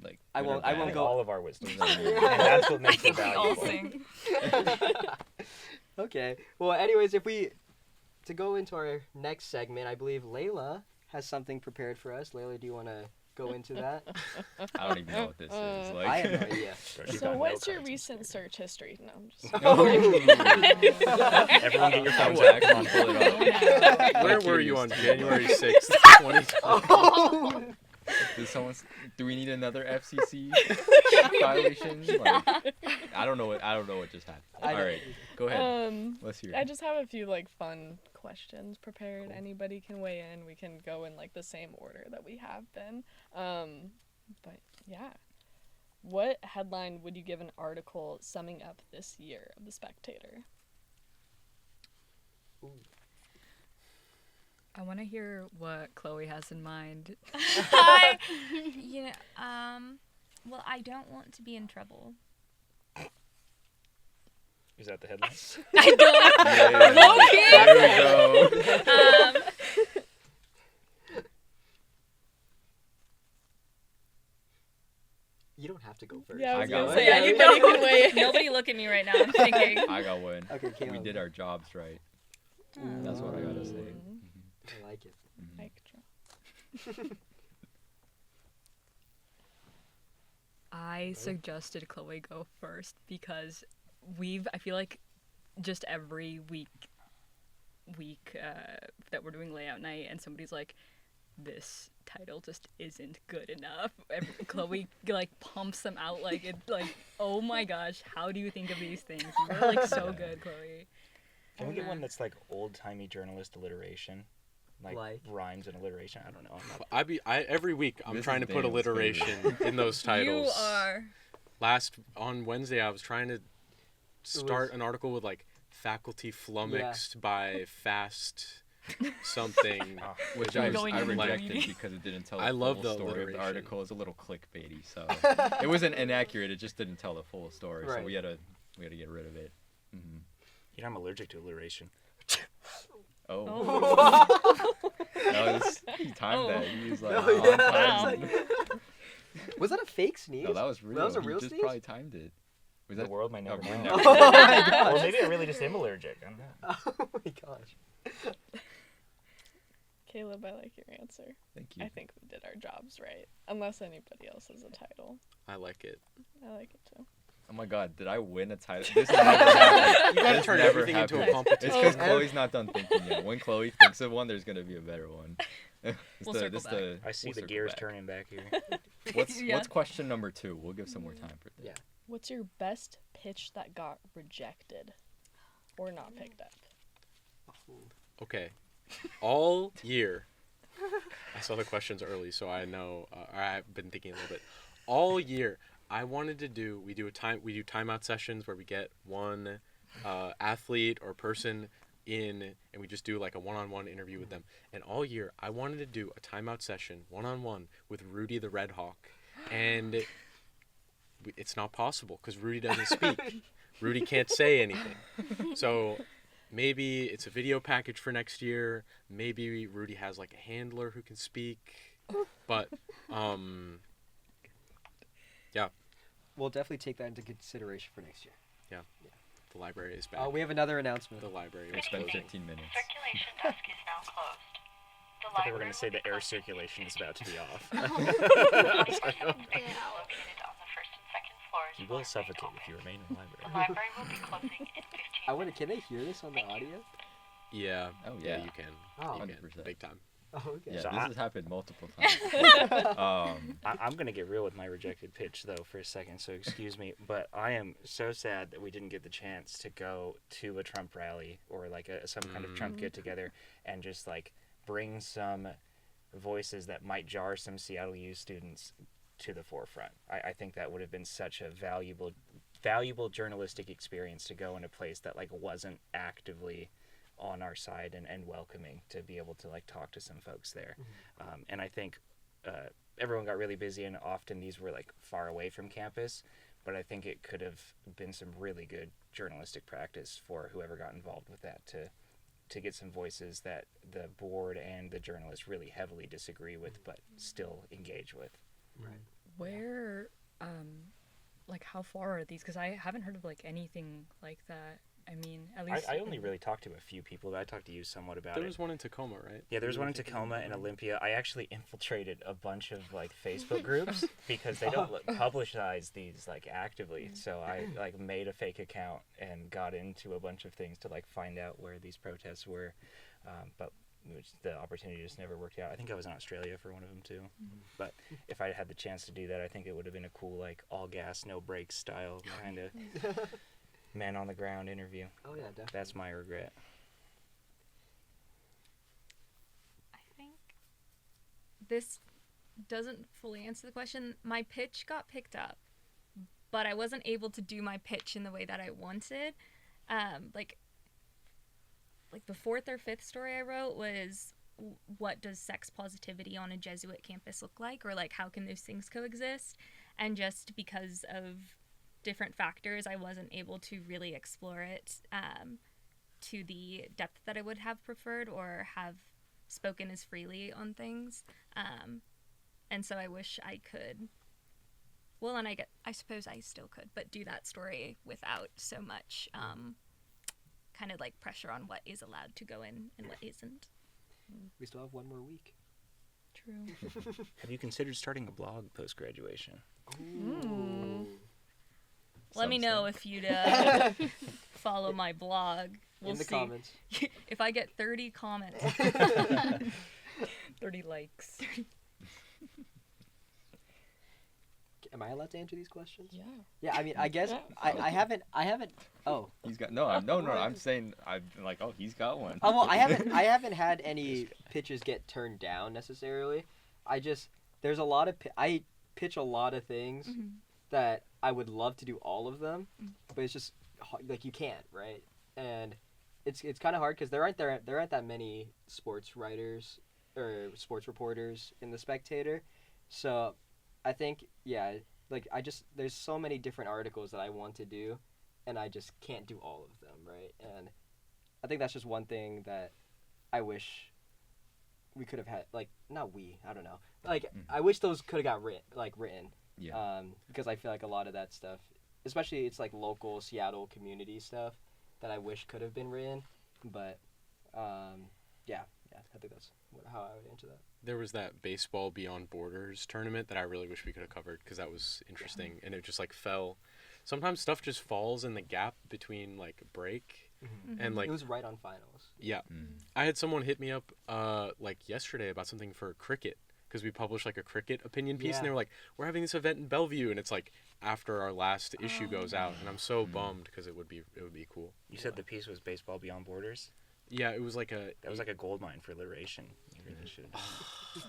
Like I won't go all of our wisdom. Yeah. And that's what makes it All valuable. sing. Okay. Well, anyways, to go into our next segment, I believe Layla has something prepared for us. Layla, do you want to go into that? I don't even know what this is. Like, I have no idea. So what's your recent search history? No, I'm just. Everyone get your I phones will out. actually pull it up. Where Like, were you curious. on January 6th, 2020? Do we need another FCC violation? Like, I don't know what just happened. I All don't right, go ahead. Let's hear. I just have a few like fun questions prepared. Anybody can weigh in. We can go in like the same order that we have been. But yeah, what headline would you give an article summing up this year of the Spectator? I want to hear what Chloe has in mind. Well, I don't want to be in trouble. Is that the headline? I don't. There we go. You don't have to go first. Yeah, I I was got gonna one. say anybody can weigh in. Nobody look at me right now. I'm thinking. I got one. Okay, We Caleb. did our jobs right. That's what I gotta say. I like it. Mic drop. I suggested Chloe go first because I feel like just every week that we're doing layout night and somebody's like, this title just isn't good enough. Chloe like pumps them out like it like, oh my gosh, how do you think of these things? You're like so good, Chloe. Can we get one that's like old-timey journalist alliteration? Like rhymes and alliteration? I don't know. I'm not... Every week I'm This trying is to put Daniel's alliteration in those titles. You are. On Wednesday I was trying to start an article with like faculty flummoxed by fast something, which I Going in rejected deep. because it didn't tell I the love full the story of alliteration. the article. It was a little clickbaity, so it wasn't inaccurate. It just didn't tell the full story, so Right. we had to get rid of it. Mm-hmm. You know, I'm allergic to alliteration. Oh. He timed that. He was like, Oh, on yeah. time. Was that a fake sneeze? No, that was real. That was a He real just sneeze? probably timed it. Was The that world might never we're know. never- Oh my gosh. Or maybe I really just am allergic. I don't know. Oh my gosh. Caleb, I like your answer. Thank you. I think we did our jobs right. Unless anybody else has a title. I like it. I like it too. Oh my God, did I win a title? This never happened. You gotta This turn never everything into a happened. competition. It's because Chloe's not done thinking yet. When Chloe thinks of one, there's gonna be a better one. We'll circle back. I see we'll the circle gears back. turning back here. Yeah. What's question number 2? We'll give some more time for this. Yeah. What's your best pitch that got rejected or not picked up? Okay. All year, I saw the questions early, so I know. I've been thinking a little bit. All year, I wanted to do. We do timeout sessions where we get one athlete or person in, and we just do like a one-on-one interview with them. And all year, I wanted to do a timeout session one-on-one with Rudy the Red Hawk, and it's not possible because Rudy doesn't speak. Rudy can't say anything. So maybe it's a video package for next year. Maybe Rudy has like a handler who can speak. But yeah, We'll definitely take that into consideration for next year. the library is back. We have another announcement. The library We'll is spend closing. 15 minutes. Circulation desk is now closed. The I thought they were library going to say will the be air closing circulation is about to be off. Get out. Located on the first and second floors You will will remain suffocate open. if you remain in the The library. library will be closing in 15 Can they hear this on the audio? Yeah. Oh, Yeah, yeah. you can. Oh. You can. 100%. Big time. Oh, okay. Yeah, So this I- has happened multiple times. I'm going to get real with my rejected pitch, though, for a second, so excuse me. But I am so sad that we didn't get the chance to go to a Trump rally or like some kind of Trump get-together and just like bring some voices that might jar some Seattle U students to the forefront. I think that would have been such a valuable journalistic experience to go in a place that like wasn't actively on our side and welcoming, to be able to like talk to some folks there. And I think everyone got really busy, and often these were like far away from campus, but I think it could have been some really good journalistic practice for whoever got involved with that to get some voices that the board and the journalists really heavily disagree with but still engage with. Right. Where, like, how far are these? Because I haven't heard of, like, anything like that. I mean, at least... I only really talked to a few people. I talked to you somewhat about it. There was one in Tacoma, right? Yeah, there was one in Tacoma and Olympia. I actually infiltrated a bunch of, like, Facebook groups because they don't publicize these, like, actively. So I, like, made a fake account and got into a bunch of things to, like, find out where these protests were. But the opportunity just never worked out. I think I was in Australia for one of them, too. But if I had the chance to do that, I think it would have been a cool, like, all gas, no brakes style kind of... man on the ground interview. Oh yeah, definitely. That's my regret. I think this doesn't fully answer the question. My pitch got picked up, but I wasn't able to do my pitch in the way that I wanted. Like the fourth or fifth story I wrote was, what does sex positivity on a Jesuit campus look like, or like how can those things coexist? And just because of different factors, I wasn't able to really explore it to the depth that I would have preferred, or have spoken as freely on things. And so I wish I could, well, and I suppose I still could, but do that story without so much kind of like pressure on what is allowed to go in and what isn't. We still have one more week. True. Have you considered starting a blog post-graduation? Ooh. Let me know if you'd follow my blog. We'll in the see. comments. If I get 30 comments. 30 likes. Am I allowed to answer these questions? Yeah. Yeah, I mean, I guess Yeah. I haven't. Oh. He's got no. I'm saying I've been like, oh, he's got one. Oh well, I haven't had any pitches get turned down necessarily. There's a lot of I pitch a lot of things that I would love to do all of them, but it's just like you can't, right? And it's kind of hard because there aren't that many sports writers or sports reporters in the Spectator, so I think like there's so many different articles that I want to do, and I just can't do all of them, right? And I think that's just one thing that I wish we could have had, like, not we, I don't know. Like, I wish those could have got written. Yeah. Because I feel like a lot of that stuff, especially it's like local Seattle community stuff that I wish could have been written. But, yeah, I think that's how I would answer that. There was that baseball Beyond Borders tournament that I really wish we could have covered because that was interesting, and it just like fell. Sometimes stuff just falls in the gap between like break and like It was right on finals. yeah. I had someone hit me up like yesterday about something for cricket because we published like a cricket opinion piece, and they were like, "We're having this event in Bellevue," and it's like after our last issue goes out, and I'm so bummed because it would be cool. You said the piece was Baseball Beyond Borders? Yeah, it was like That was like a gold mine for liberation. You really should.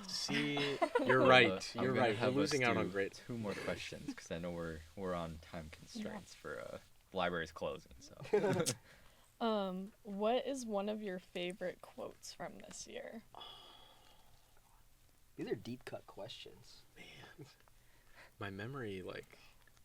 See, you're right. I'm You're gonna right. We're have us losing out do on great. 2 more questions because I know we're on time constraints for the library's closing. So. What is one of your favorite quotes from this year? These are deep cut questions. My memory, like,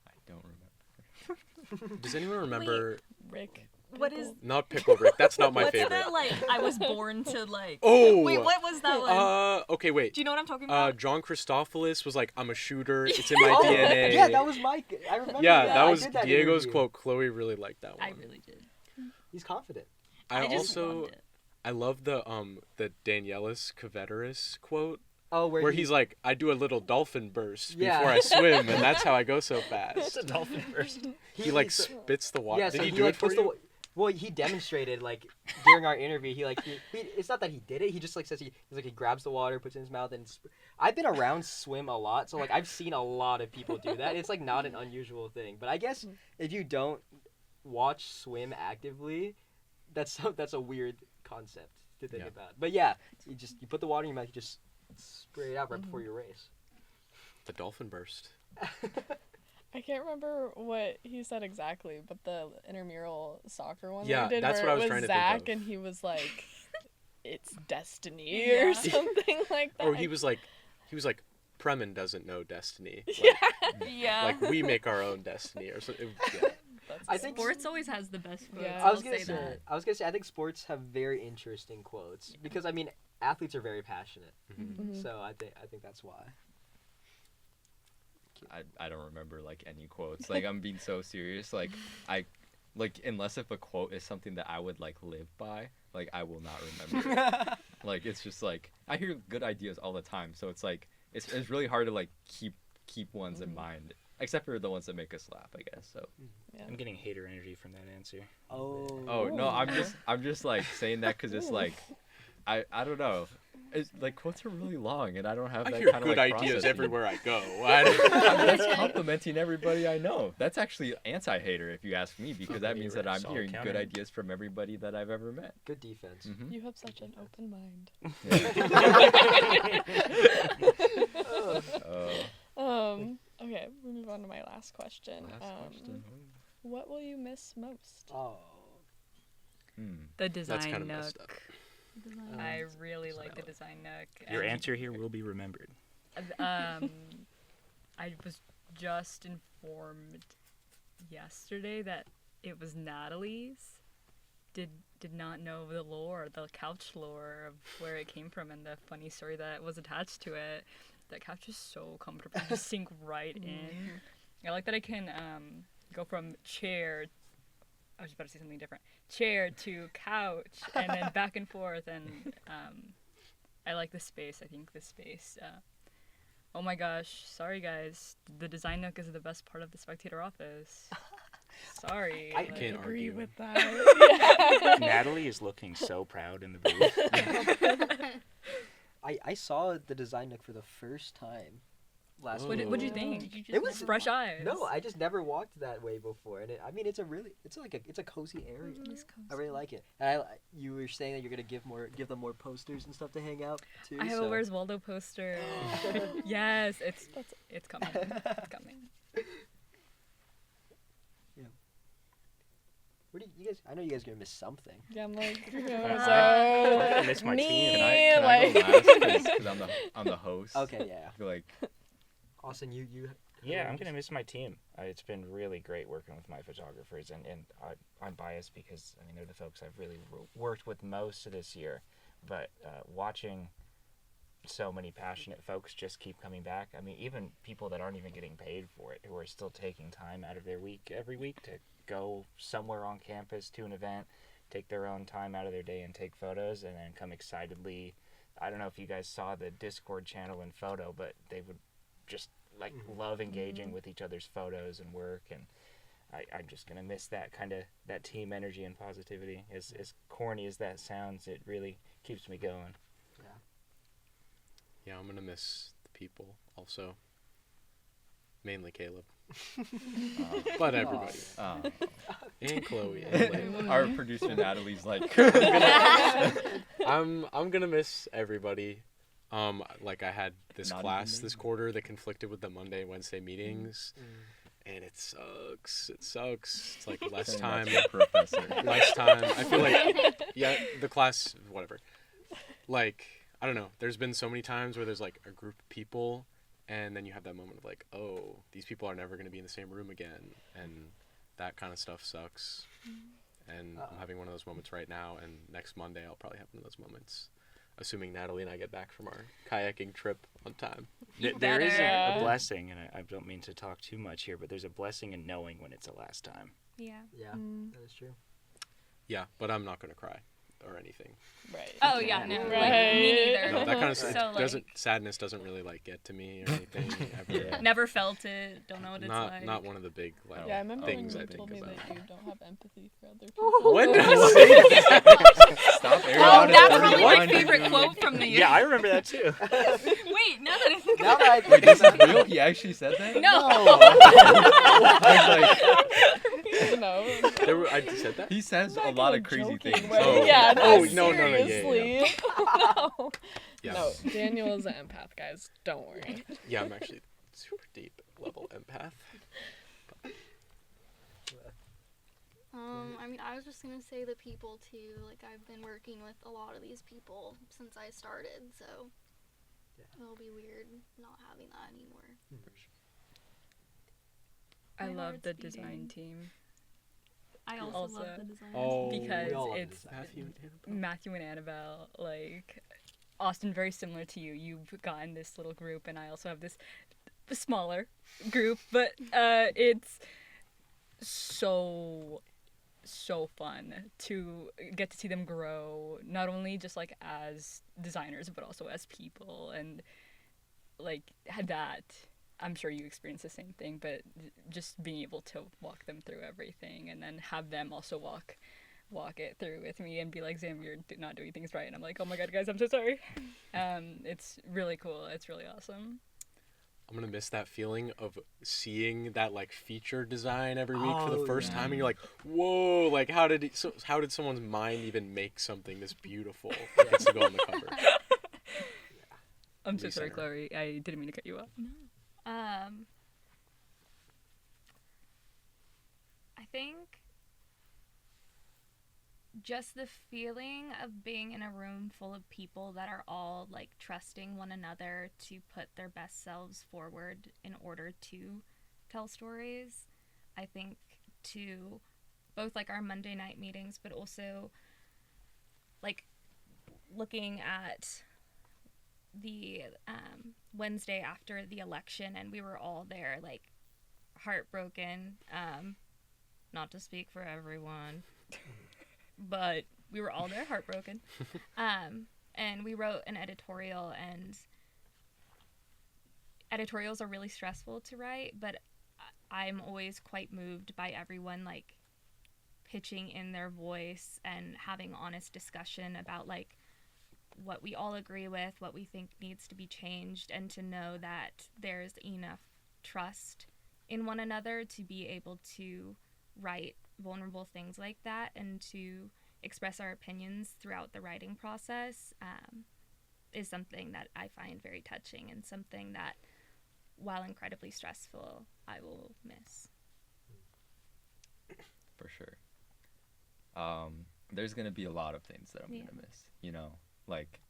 I don't remember. does anyone remember? Rick. What is Not Pickle Rick. That's not my what's favorite. that like? I was born to like. Oh. Wait, what was that one? Okay, wait. Do you know what I'm talking about? John Christophilus was like, "I'm a shooter. It's in my Oh, DNA." yeah, that was Mike. I remember. Yeah, that. that I was did that Diego's interview. quote. Chloe really liked that one. I really did. He's confident. I just also loved it. I love the Danielis Kveteris quote Oh, where he's like, "I do a little dolphin burst Yeah. before I swim, and that's how I go so fast." a dolphin first. He like spits the water. Yeah, Did so he do like, it for puts you? Well, he demonstrated like during our interview. He it's not that he did it. He just like says he grabs the water, puts it in his mouth, and I've been around swim a lot, so like I've seen a lot of people do that. It's like not an unusual thing. But I guess if you don't watch swim actively, that's a weird concept to think about. But yeah, you put the water in your mouth, you just Spray it out right before your race. The dolphin burst. I can't remember what he said exactly, but the intramural soccer one Yeah, that we did that's where what I it was was trying to think Zach of. and he was like, it's destiny Yeah. or something like that. Or he was like, Premen doesn't know destiny. Like, Yeah. like we make our own destiny, or something. Yeah. I think Sports always has the best quotes. Yeah. I was I'll gonna say say. that. I was gonna say. I think sports have very interesting quotes because I mean, athletes are very passionate. Mhm. So I think that's why. I don't remember like any quotes. Like I'm being so serious. Like unless if a quote is something that I would like live by, like I will not remember it. Like it's just like I hear good ideas all the time, so it's like it's really hard to like keep ones in mind, except for the ones that make us laugh, I guess. So Yeah. I'm getting hater energy from that answer. Oh. no, I'm just like saying that because it's like I don't know. It's like quotes are really long, and I don't have I that hear kind of good like ideas processing. everywhere I go. That's complimenting everybody I know. That's actually anti-hater if you ask me, because that means that I'm Solid hearing counter. good ideas from everybody that I've ever met. Good defense. Mhm. You have such an open mind. Okay, we move on to my last question. What will you miss most? Oh. The design That's kind of nook. messed up. I really like the design nook. Your and, answer here will be remembered. I was just informed yesterday that it was Natalie's. Did not know the lore, the couch lore of where it came from and the funny story that was attached to it. That couch is so comfortable, just sink right in. I like that I can go from chair. I was about to say something different. Chair to couch and then back and forth, and I like the space. I think the space. Oh my gosh, sorry guys. The design nook is the best part of the Spectator office. Sorry. I like- can't Agree argue. with that. Natalie is looking so proud in the booth. I saw the design nook for the first time last Whoa. week. What'd you think? It was Fresh eyes. No, I just never walked that way before, and I mean, it's a cozy area. I really like it. And you were saying that you're gonna give them more posters and stuff to hang out too. I have so. a Where's Waldo poster. Yes, it's coming. It's coming. What do you guys? I know you guys are gonna miss something. Yeah, I'm like, I'm gonna miss my me, team. Can I go like, last because I'm the host? Okay, yeah. I feel like Austin, you. Yeah, I'm gonna miss my team. It's been really great working with my photographers, and I'm biased because I mean they're the folks I've really worked with most of this year. But watching so many passionate folks just keep coming back. I mean, even people that aren't even getting paid for it, who are still taking time out of their week every week to go somewhere on campus to an event, take their own time out of their day and take photos, and then come excitedly. I don't know if you guys saw the Discord channel and photo, but they would just like love engaging with each other's photos and work, and I'm just gonna miss that kind of that team energy and positivity. As corny as that sounds, it really keeps me going. Yeah, I'm gonna miss the people also. Mainly Caleb. But everybody. And Chloe. And Layla. our producer Natalie's like, I'm gonna miss everybody. Like I had this Not class even this me. quarter that conflicted with the Monday and Wednesday meetings, and it sucks. It sucks. It's like less saying time. that's your professor. Less time. I feel like the class, whatever. Like I don't know. There's been so many times where there's like a group of people, and then you have that moment of like, oh, these people are never gonna be in the same room again, and that kind of stuff sucks. And I'm having one of those moments right now, and next Monday I'll probably have one of those moments, assuming Natalie and I get back from our kayaking trip on time. There is better. a blessing, and I don't mean to talk too much here, but there's a blessing in knowing when it's the last time. Yeah. Yeah, that is true. Yeah, but I'm not gonna cry or anything. right. Oh yeah, no, Right. like, me neither. No, that kind of So, sadness doesn't really like get to me or anything. Ever. Yeah. Never felt it. Don't know what it's Not like. not one of the big like Yeah, I remember things when I you told me think about. that you don't have empathy for other people. When did I say that? Stop airing Oh, out that's everyone. probably my favorite quote from the year. Yeah, I remember that too. Wait, now that I think Now about that I it. think This is about it, real? He actually said that? No. No. I said that. He says a Not lot in of crazy joking things. way. Oh. Yeah, Oh, no, no, yeah, yeah. seriously. No. Yeah. No, Daniel is an empath, guys. Don't worry. Yeah, I'm actually super deep level empath. I mean, I was just gonna say the people too. Like, I've been working with a lot of these people since I started, so it'll be weird not having that anymore. I My love heart's the beating. design team I also, Also- love the design. Oh, because we all love it's design. Matthew and Annabelle. Like, Austin, very similar to you. You've gotten this little group, and I also have this smaller group, but it's so fun to get to see them grow, not only just like as designers but also as people, and like that I'm sure you experience the same thing, but just being able to walk them through everything and then have them also walk it through with me and be like, Zam, you're not doing things right, and I'm like, oh my god guys, I'm so sorry. It's really cool, it's really awesome. I'm gonna miss that feeling of seeing that like feature design every week for the Oh, first yeah. time, and you're like, whoa, like how did someone's mind even make something this beautiful that gets to go on the cover? I'm so sorry, Center. Chloe, I didn't mean to cut you off. I think just the feeling of being in a room full of people that are all like trusting one another to put their best selves forward in order to tell stories. I think to both like our Monday night meetings, but also like looking at the Wednesday after the election, and we were all there like heartbroken, not to speak for everyone, but we were all there heartbroken. And we wrote an editorial, and editorials are really stressful to write, but I'm always quite moved by everyone like pitching in their voice and having honest discussion about like what we all agree with, what we think needs to be changed, and to know that there's enough trust in one another to be able to write vulnerable things like that and to express our opinions throughout the writing process is something that I find very touching, and something that, while incredibly stressful, I will miss. For sure. There's gonna be a lot of things that I'm gonna miss. You know, like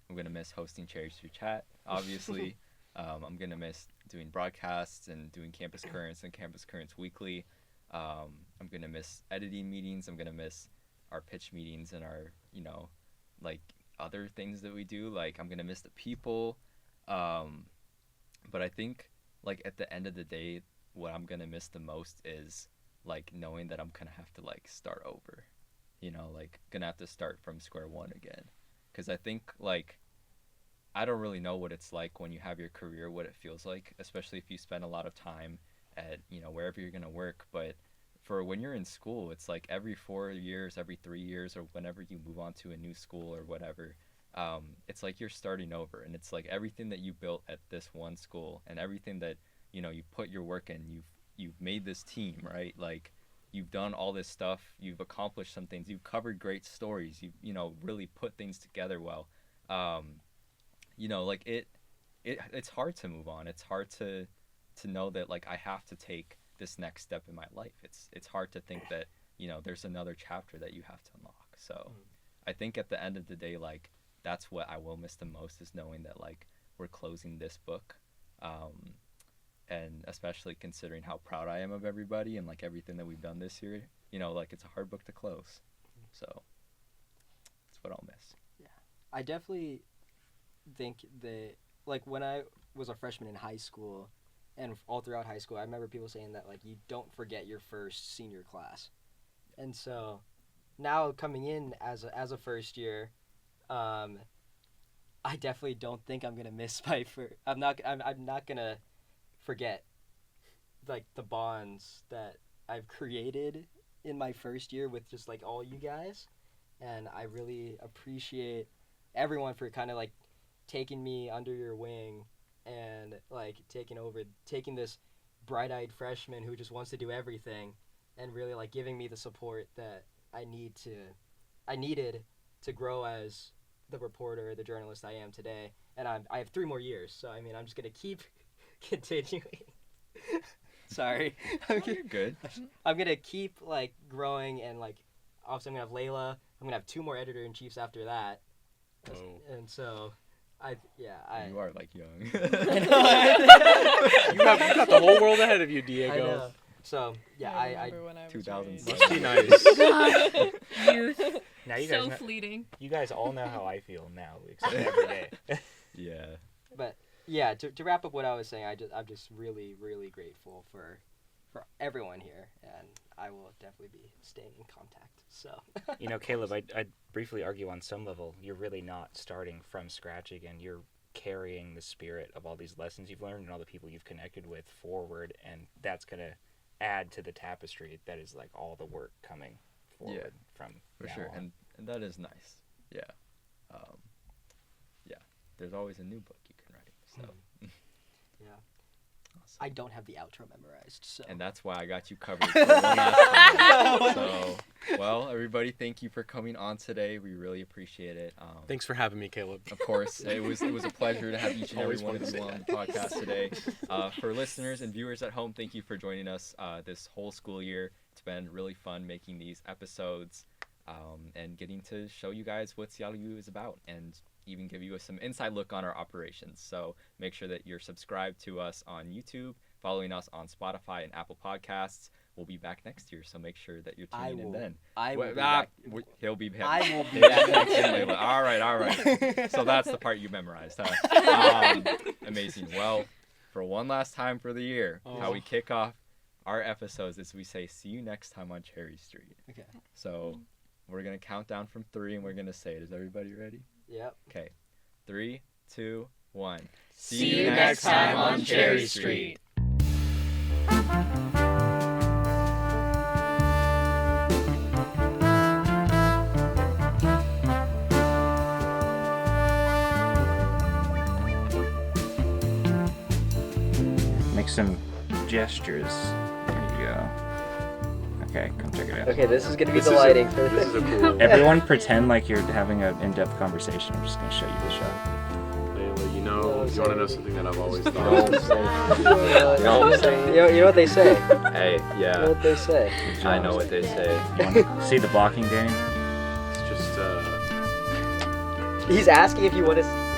I'm gonna miss hosting Cherries Through Chat, obviously. I'm gonna miss doing broadcasts and doing Campus Currents and Campus Currents Weekly. I'm gonna miss editing meetings. I'm gonna miss our pitch meetings and our, you know, like other things that we do. Like I'm gonna miss the people. But I think like at the end of the day, what I'm gonna miss the most is like knowing that I'm gonna have to like start over. You know, like gonna have to start from square one again. Because I think like I don't really know what it's like when you have your career, what it feels like, especially if you spend a lot of time at, you know, wherever you're going to work. But for when you're in school, it's like every 4 years, every 3 years, or whenever you move on to a new school or whatever, it's like you're starting over. And it's like everything that you built at this one school and everything that, you know, you put your work in, you've made this team, right? Like you've done all this stuff, you've accomplished some things, you've covered great stories, you've, you know, really put things together well. You know, like it's hard to move on. It's hard to know that like I have to take this next step in my life. It's hard to think that, you know, there's another chapter that you have to unlock. So I think at the end of the day, like that's what I will miss the most, is knowing that like we're closing this book. And especially considering how proud I am of everybody and like everything that we've done this year, you know, like it's a hard book to close. So that's what I'll miss. Yeah, I definitely think that like when I was a freshman in high school and all throughout high school, I remember people saying that like you don't forget your first senior class. And so now coming in as a first year, I definitely don't think I'm gonna miss my I'm not gonna forget like the bonds that I've created in my first year with just like all you guys, and I really appreciate everyone for kind of like taking me under your wing and like taking this bright-eyed freshman who just wants to do everything and really like giving me the support that I needed to grow as the reporter, the journalist I am today, and I have 3 more years. So I mean, I'm just gonna keep continuing. Sorry. You're good. I'm gonna keep like growing, and like obviously I'm gonna have Layla. I'm gonna have 2 more editor-in-chiefs after that. Oh. And so, You are like young. You got the whole world ahead of you, Diego. I know. So yeah, I I remember when I was 2006. Must be nice. Youth. Now you So guys, fleeting. you guys all know how I feel now, except every day. Yeah. But yeah, to wrap up what I was saying, I'm just really, really grateful for everyone here, and I will definitely be staying in contact. So. You know, Caleb, I'd briefly argue on some level, you're really not starting from scratch again. You're carrying the spirit of all these lessons you've learned and all the people you've connected with forward, and that's going to add to the tapestry that is like all the work coming forward from For now sure, on. and that is nice. Yeah. Yeah. There's always a new book you can write. So. Yeah. Awesome. I don't have the outro memorized, so. And that's why I got you covered for one last time. So, well, everybody, thank you for coming on today. We really appreciate it. Thanks for having me, Caleb. Of course, it was a pleasure to have each and every Always one wanted of to you say on the podcast today. For listeners and viewers at home, thank you for joining us this whole school year. It's been really fun making these episodes and getting to show you guys what Seattle U is about and even give you some inside look on our operations. So make sure that you're subscribed to us on YouTube, following us on Spotify and Apple Podcasts. We'll be back next year, so make sure that you're tuning in then. I will Well, be back. He'll be back. I will be back next Layla. year. All right. So that's the part you memorized, huh? Amazing. Well, for one last time for the year, how we kick off our episodes is we say, see you next time on Cherry Street. Okay. So we're going to count down from 3, and we're going to say it. Is everybody ready? Yep. Okay. 3, 2, 1. See you next time on Cherry Street. Make some gestures. There you go. Okay, come check it out. Okay, this is gonna be This the is a- lighting for This is a cool. Everyone pretend like you're having an in-depth conversation. I'm just going to show you the shot. Layla, you want to know something that I've always You know what I'm thought? saying? You know what I'm saying? You know what they say? Hey, You know what they say? I know what they say. You want to see the blocking, Danny? It's just He's asking if you want to.